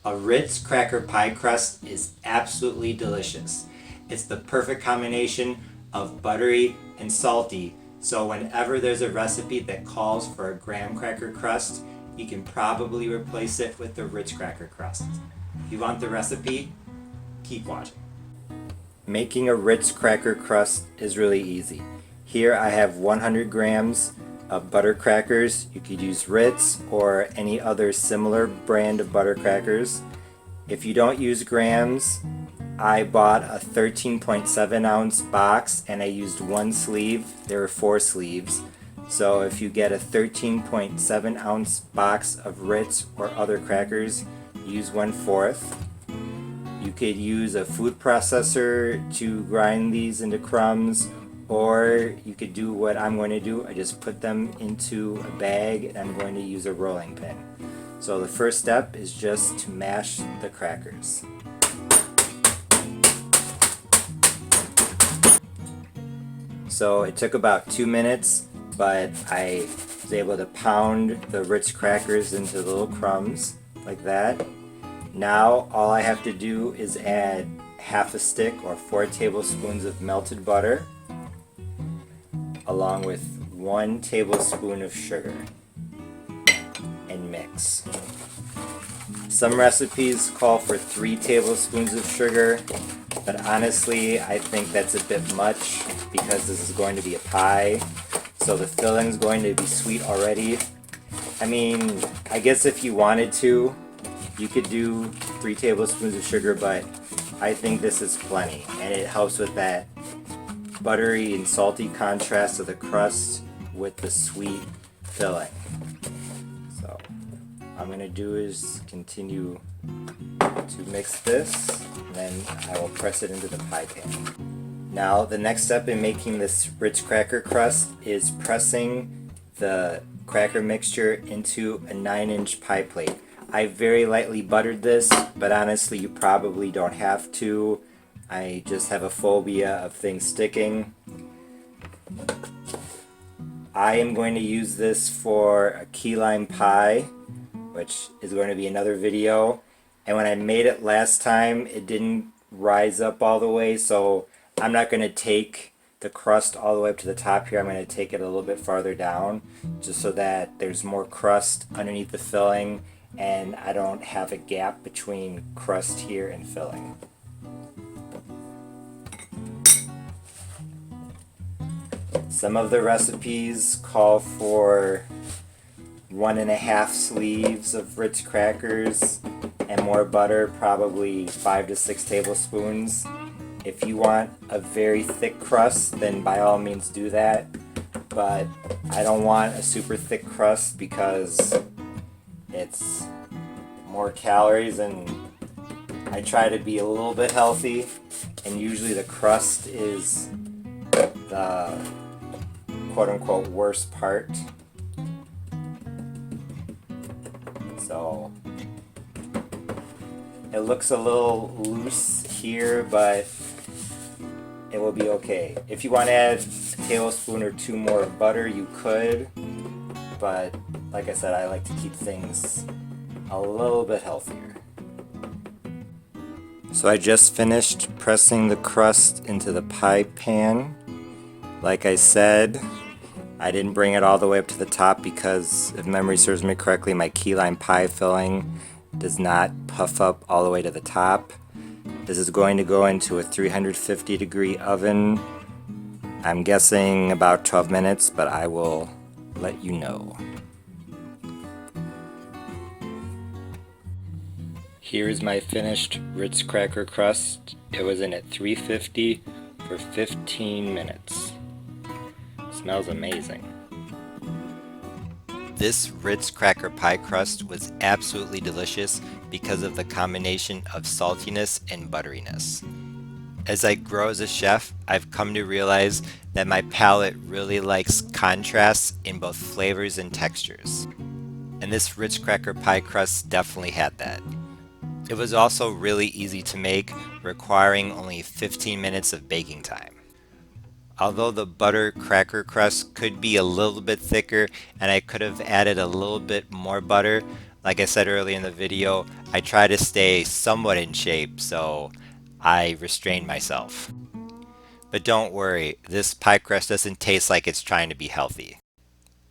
A Ritz cracker pie crust is absolutely delicious. It's the perfect combination of buttery and salty, so whenever there's a recipe that calls for a graham cracker crust, you can probably replace it with the Ritz cracker crust. If you want the recipe, keep watching. Making a Ritz cracker crust is really easy. Here I have 100 grams of butter crackers. You could use Ritz or any other similar brand of butter crackers. If you don't use grams, I bought a 13.7 ounce box and I used one sleeve. There are 4 sleeves. So if you get a 13.7 ounce box of Ritz or other crackers, use 1/4. You could use a food processor to grind these into crumbs, or you could do what I'm going to do. I just put them into a bag and I'm going to use a rolling pin. So the first step is just to mash the crackers. So it took about 2 minutes, but I was able to pound the Ritz crackers into little crumbs like that. Now all I have to do is add half a stick or 4 tablespoons of melted butter along with 1 tablespoon of sugar and mix. Some recipes call for 3 tablespoons of sugar, but honestly I think that's a bit much because this is going to be a pie, so the filling is going to be sweet already. I mean, I guess if you wanted to, you could do 3 tablespoons of sugar, but I think this is plenty, and it helps with that buttery and salty contrast of the crust with the sweet filling. So what I'm going to do is continue to mix this, and then I will press it into the pie pan. Now the next step in making this Ritz cracker crust is pressing the cracker mixture into a 9-inch pie plate. I very lightly buttered this, but honestly you probably don't have to. I just have a phobia of things sticking. I am going to use this for a key lime pie, which is going to be another video. And when I made it last time, it didn't rise up all the way, so I'm not going to take the crust all the way up to the top here. I'm going to take it a little bit farther down, just so that there's more crust underneath the filling and I don't have a gap between crust here and filling. Some of the recipes call for 1.5 sleeves of Ritz crackers and more butter, probably 5 to 6 tablespoons. If you want a very thick crust, then by all means do that, but I don't want a super thick crust because it's more calories, and I try to be a little bit healthy, and usually the crust is the quote-unquote worst part. So it looks a little loose here, but it will be okay. If you want to add a tablespoon or 2 more of butter, you could, but like I said, I like to keep things a little bit healthier. So I just finished pressing the crust into the pie pan. Like I said, I didn't bring it all the way up to the top because, if memory serves me correctly, my key lime pie filling does not puff up all the way to the top. This is going to go into a 350 degree oven. I'm guessing about 12 minutes, but I will let you know. Here's my finished Ritz cracker crust. It was in at 350 for 15 minutes. Smells amazing. This Ritz cracker pie crust was absolutely delicious because of the combination of saltiness and butteriness. As I grow as a chef, I've come to realize that my palate really likes contrasts in both flavors and textures. And this Ritz cracker pie crust definitely had that. It was also really easy to make, requiring only 15 minutes of baking time. Although the butter cracker crust could be a little bit thicker and I could have added a little bit more butter, Like I said earlier in the video, I try to stay somewhat in shape, so I restrain myself. But don't worry, this pie crust doesn't taste like it's trying to be healthy.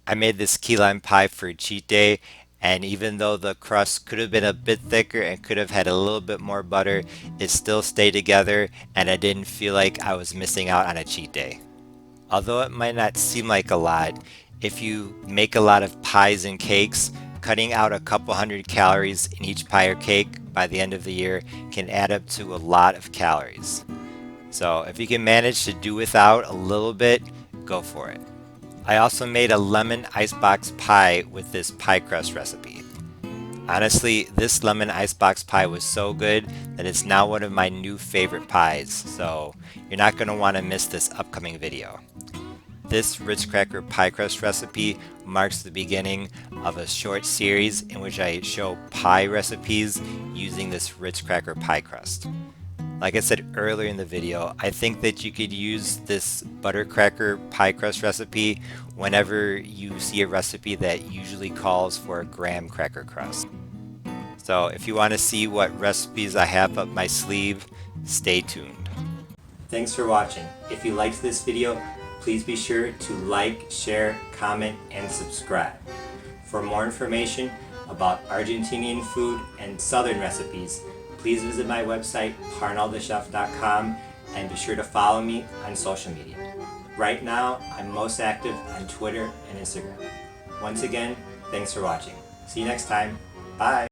I made this key lime pie for cheat day, and even though the crust could have been a bit thicker and could have had a little bit more butter, it still stayed together and I didn't feel like I was missing out on a cheat day. Although it might not seem like a lot, if you make a lot of pies and cakes, cutting out a couple hundred calories in each pie or cake by the end of the year can add up to a lot of calories. So if you can manage to do without a little bit, go for it. I also made a lemon icebox pie with this pie crust recipe. Honestly, this lemon icebox pie was so good that it's now one of my new favorite pies, so you're not going to want to miss this upcoming video. This Ritz cracker pie crust recipe marks the beginning of a short series in which I show pie recipes using this Ritz cracker pie crust. Like I said earlier in the video, I think that you could use this butter cracker pie crust recipe whenever you see a recipe that usually calls for a graham cracker crust. So if you want to see what recipes I have up my sleeve, stay tuned. Thanks for watching. If you liked this video, please be sure to like, share, comment, and subscribe. For more information about Argentinian food and Southern recipes, please visit my website, parnellthechef.com, and be sure to follow me on social media. Right now, I'm most active on Twitter and Instagram. Once again, thanks for watching. See you next time. Bye!